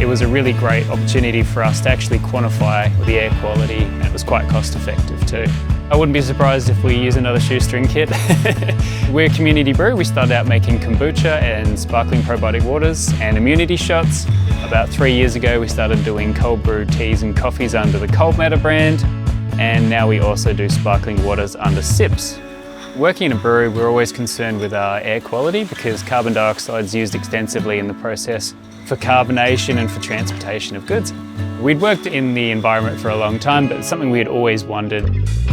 was a really great opportunity for us to actually quantify the air quality, and it was quite cost effective too. I wouldn't be surprised if we use another shoestring kit. We're Kommunity Brew. We started out making kombucha and sparkling probiotic waters and immunity shots. About 3 years ago we started doing cold brew teas and coffees under the Cold Matter brand, and now we also do sparkling waters under Sips. Working in a brewery, we're always concerned with our air quality because carbon dioxide is used extensively in the process for carbonation and for transportation of goods. We'd worked in the environment for a long time, but it's something we had always wondered.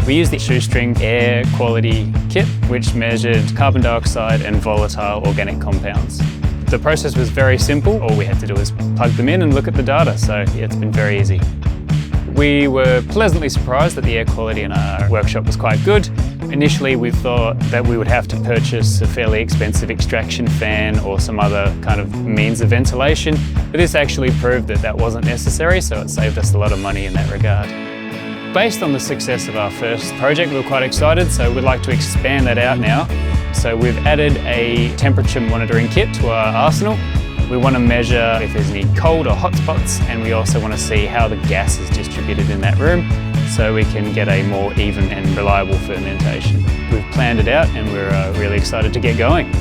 We used the Shoestring air quality kit, which measured carbon dioxide and volatile organic compounds. The process was very simple. All we had to do was plug them in and look at the data, so yeah, it's been very easy. We were pleasantly surprised that the air quality in our workshop was quite good. Initially we thought that we would have to purchase a fairly expensive extraction fan or some other kind of means of ventilation, but this actually proved that that wasn't necessary, so it saved us a lot of money in that regard. Based on the success of our first project, we were quite excited, so we'd like to expand that out now. So we've added a temperature monitoring kit to our arsenal. We want to measure if there's any cold or hot spots, and we also want to see how the gas is distributed in that room so we can get a more even and reliable fermentation. We've planned it out and we're really excited to get going.